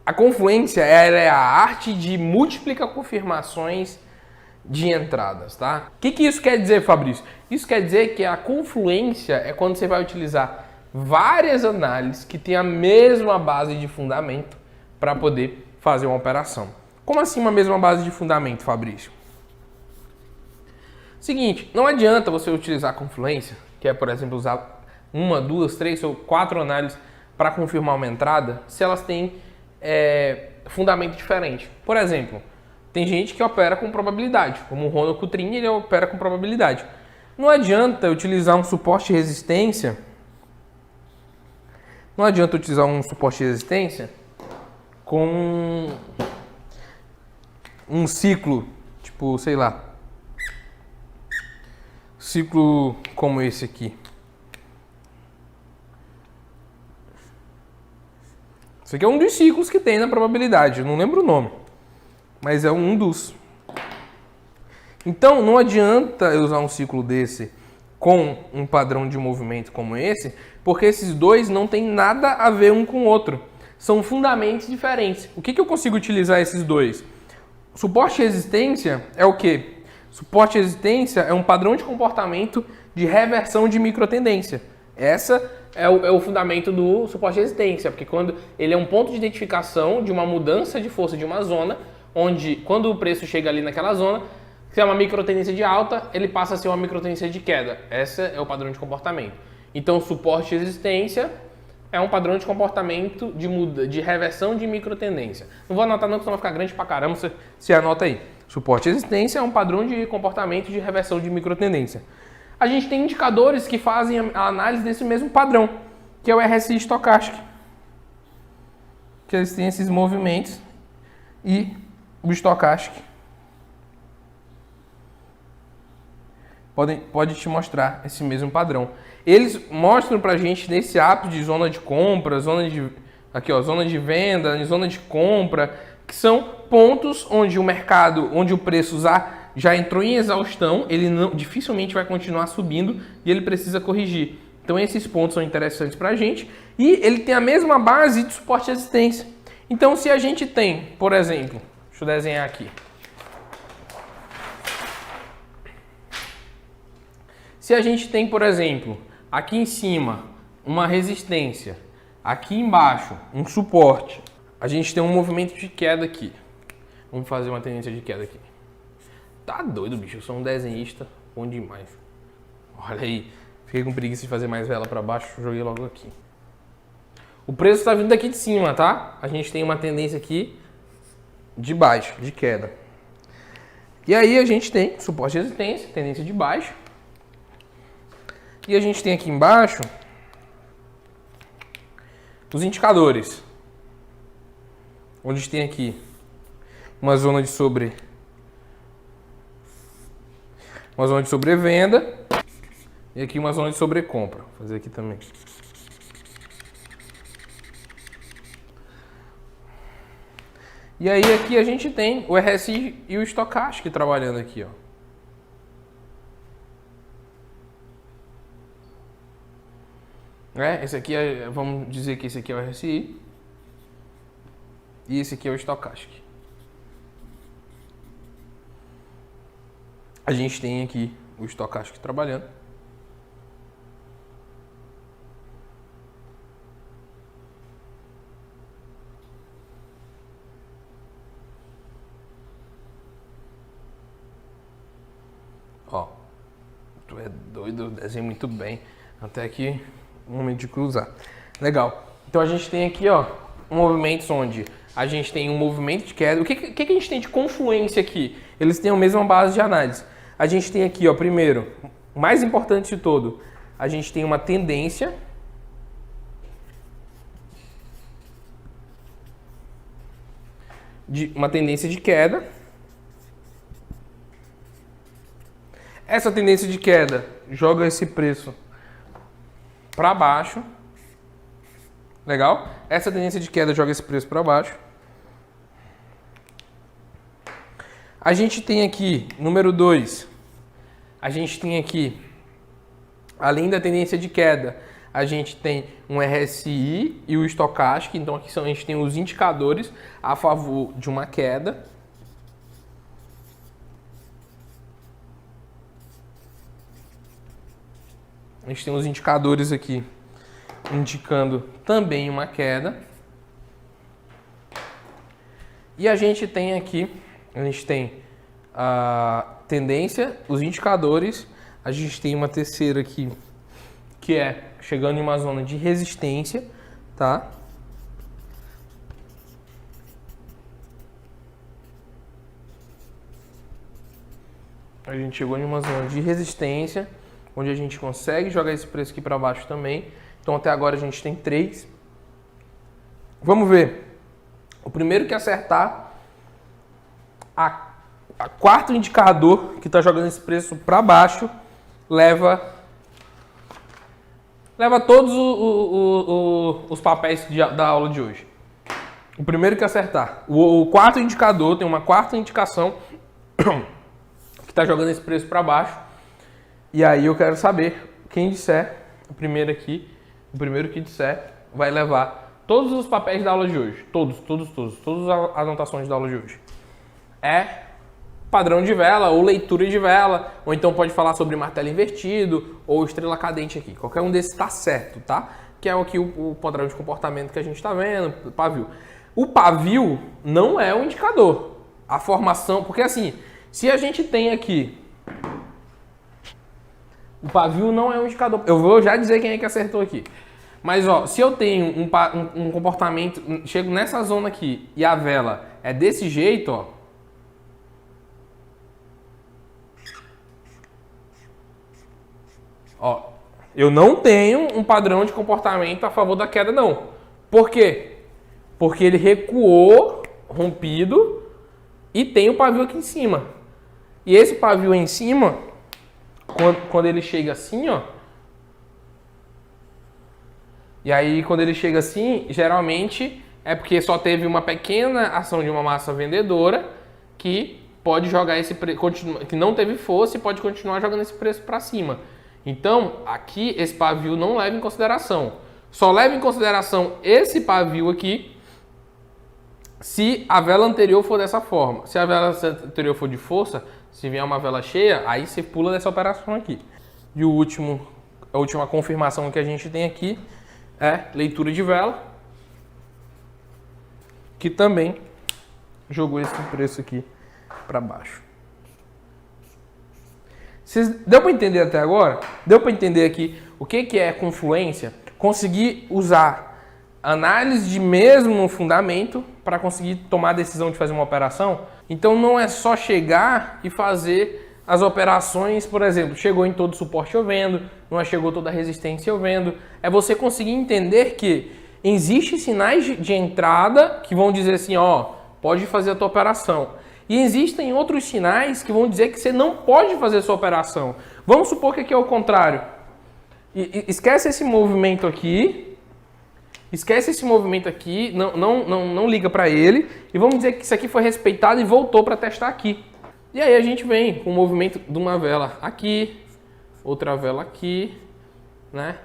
A confluência ela é a arte de multiplicar confirmações de entradas, tá? O que isso quer dizer, Fabrício? Isso quer dizer que a confluência é quando você vai utilizar várias análises que têm a mesma base de fundamento para poder fazer uma operação. Como assim uma mesma base de fundamento, Fabrício? Seguinte, não adianta você utilizar a confluência, que é, por exemplo, usar uma, duas, três ou quatro análises para confirmar uma entrada, se elas têm fundamento diferente. Por exemplo, tem gente que opera com probabilidade, como o Ronald Coutrinho, ele opera com probabilidade. Não adianta utilizar um suporte de resistência. Não adianta utilizar um suporte de resistência com um ciclo, tipo, sei lá, ciclo como esse aqui. Isso aqui é um dos ciclos que tem na probabilidade, eu não lembro o nome, mas é um dos. Então, não adianta eu usar um ciclo desse com um padrão de movimento como esse, porque esses dois não têm nada a ver um com o outro. São fundamentos diferentes. O que eu consigo utilizar esses dois? Suporte e resistência é o quê? Suporte e resistência é um padrão de comportamento de reversão de microtendência. Essa é o fundamento do suporte de resistência, porque quando ele é um ponto de identificação de uma mudança de força de uma zona, onde quando o preço chega ali naquela zona, se é uma microtendência de alta, ele passa a ser uma microtendência de queda. Esse é o padrão de comportamento. Então, suporte e resistência é um padrão de comportamento de reversão de microtendência. Não vou anotar não, porque senão vai ficar grande pra caramba, você anota aí. Suporte e resistência é um padrão de comportamento de reversão de microtendência. A gente tem indicadores que fazem a análise desse mesmo padrão, que é o RSI estocástico. Que eles têm esses movimentos e o estocástico pode te mostrar esse mesmo padrão. Eles mostram pra gente nesse ápice de zona de compra, zona de venda, zona de compra, que são pontos onde o mercado, onde o preço já entrou em exaustão, ele dificilmente vai continuar subindo e ele precisa corrigir. Então esses pontos são interessantes para a gente e ele tem a mesma base de suporte e resistência. Então se a gente tem, por exemplo, deixa eu desenhar aqui. Se a gente tem, por exemplo, aqui em cima uma resistência, aqui embaixo um suporte, a gente tem um movimento de queda aqui. Vamos fazer uma tendência de queda aqui. Tá doido, bicho. Eu sou um desenhista bom demais. Olha aí. Fiquei com preguiça de fazer mais vela para baixo. Joguei logo aqui. O preço está vindo daqui de cima, tá? A gente tem uma tendência aqui de baixo, de queda. E aí a gente tem suporte e resistência, tendência de baixo. E a gente tem aqui embaixo os indicadores. Onde a gente tem aqui uma zona de sobrevenda e aqui uma zona de sobrecompra. Vou fazer aqui também. E aí aqui a gente tem o RSI e o estocástico trabalhando aqui, ó. Esse aqui vamos dizer que esse aqui é o RSI e esse aqui é o estocástico. A gente tem aqui o estocástico trabalhando. Ó, tu é doido, desenho muito bem. Até aqui, um momento de cruzar. Legal. Então a gente tem aqui, ó, movimentos onde a gente tem um movimento de queda. O que a gente tem de confluência aqui? Eles têm a mesma base de análise. A gente tem aqui, ó, primeiro, o mais importante de todo, a gente tem uma tendência de queda. Essa tendência de queda joga esse preço para baixo. Legal? Essa tendência de queda joga esse preço para baixo. A gente tem aqui, número 2, a gente tem aqui, além da tendência de queda, a gente tem um RSI e o Stochastic. Então aqui a gente tem os indicadores a favor de uma queda. A gente tem os indicadores aqui indicando também uma queda. E a gente tem aqui, a gente tem a tendência, os indicadores. A gente tem uma terceira aqui, que é chegando em uma zona de resistência, tá? A gente chegou em uma zona de resistência, onde a gente consegue jogar esse preço aqui para baixo também. Então até agora a gente tem 3. Vamos ver. O primeiro que acertar a quarto indicador que está jogando esse preço para baixo leva todos os papéis da aula de hoje. O primeiro que acertar. O quarto indicador, tem uma quarta indicação que está jogando esse preço para baixo. E aí eu quero saber quem disser, o primeiro que disser vai levar todos os papéis da aula de hoje. Todas as anotações da aula de hoje. É padrão de vela, ou leitura de vela, ou então pode falar sobre martelo invertido, ou estrela cadente aqui. Qualquer um desses está certo, tá? Que é aqui o padrão de comportamento que a gente está vendo, o pavio. O pavio não é um indicador. A formação, porque assim, se a gente tem aqui, o pavio não é um indicador. Eu vou já dizer quem é que acertou aqui. Mas ó, se eu tenho um comportamento, chego nessa zona aqui e a vela é desse jeito, ó. Ó, eu não tenho um padrão de comportamento a favor da queda, não. Por quê? Porque ele recuou, rompido, e tem o pavio aqui em cima. E esse pavio em cima, quando ele chega assim, ó. E aí, quando ele chega assim, geralmente é porque só teve uma pequena ação de uma massa vendedora que pode jogar esse preço, que não teve força e pode continuar jogando esse preço para cima. Então, aqui esse pavio não leva em consideração. Só leva em consideração esse pavio aqui se a vela anterior for dessa forma. Se a vela anterior for de força, se vier uma vela cheia, aí você pula dessa operação aqui. E a última confirmação que a gente tem aqui é leitura de vela, que também jogou esse preço aqui para baixo. Deu para entender até agora? Deu para entender aqui o que é confluência? Conseguir usar análise de mesmo fundamento para conseguir tomar a decisão de fazer uma operação? Então não é só chegar e fazer as operações, por exemplo, chegou em todo suporte eu vendo, não chegou toda resistência eu vendo. É você conseguir entender que existem sinais de entrada que vão dizer assim, ó, pode fazer a tua operação. E existem outros sinais que vão dizer que você não pode fazer a sua operação. Vamos supor que aqui é o contrário. Esquece esse movimento aqui. Esquece esse movimento aqui. Não liga para ele. E vamos dizer que isso aqui foi respeitado e voltou para testar aqui. E aí a gente vem com o movimento de uma vela aqui. Outra vela aqui. Né?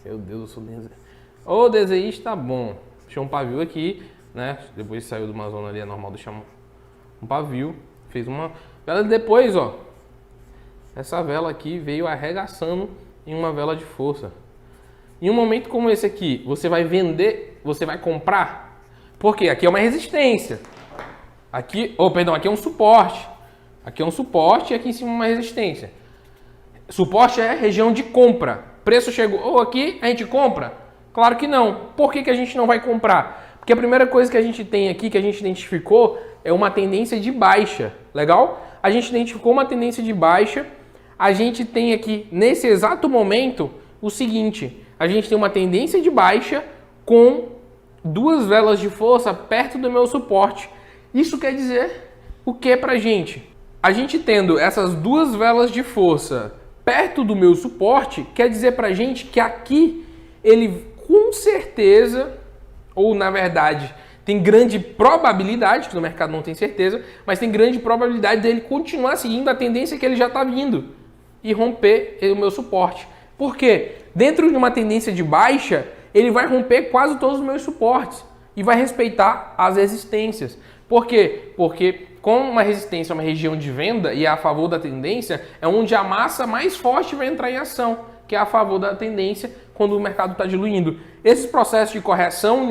Meu Deus, eu sou desenhista. O desenhista tá bom. Deixou um pavio aqui. Né? Depois saiu de uma zona ali, é normal deixar um pavio, fez uma vela. Depois, ó, essa vela aqui veio arregaçando em uma vela de força. Em um momento como esse aqui, você vai vender, você vai comprar, porque aqui é uma resistência. Aqui, aqui é um suporte. Aqui é um suporte e aqui em cima uma resistência. Suporte é região de compra. Preço chegou aqui, a gente compra? Claro que não. Por que a gente não vai comprar? Porque a primeira coisa que a gente tem aqui, que a gente identificou, é uma tendência de baixa. Legal? A gente identificou uma tendência de baixa. A gente tem aqui, nesse exato momento, o seguinte. A gente tem uma tendência de baixa com duas velas de força perto do meu suporte. Isso quer dizer o que pra gente? A gente tendo essas duas velas de força perto do meu suporte, quer dizer pra gente que aqui ele com certeza, ou na verdade tem grande probabilidade, que no mercado não tem certeza, mas tem grande probabilidade dele continuar seguindo a tendência que ele já está vindo e romper o meu suporte. Por quê? Dentro de uma tendência de baixa, ele vai romper quase todos os meus suportes e vai respeitar as resistências. Por quê? Porque com uma resistência, uma região de venda e é a favor da tendência, é onde a massa mais forte vai entrar em ação, que é a favor da tendência quando o mercado está diluindo. Esses processos de correção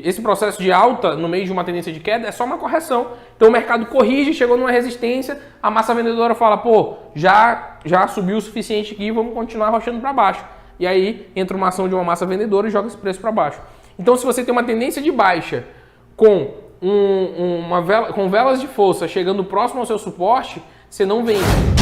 esse processo de alta no meio de uma tendência de queda é só uma correção. Então o mercado corrige, chegou numa resistência, a massa vendedora fala, pô, já subiu o suficiente aqui, vamos continuar arrochando para baixo. E aí entra uma ação de uma massa vendedora e joga esse preço para baixo. Então se você tem uma tendência de baixa com com velas de força chegando próximo ao seu suporte, você não vende.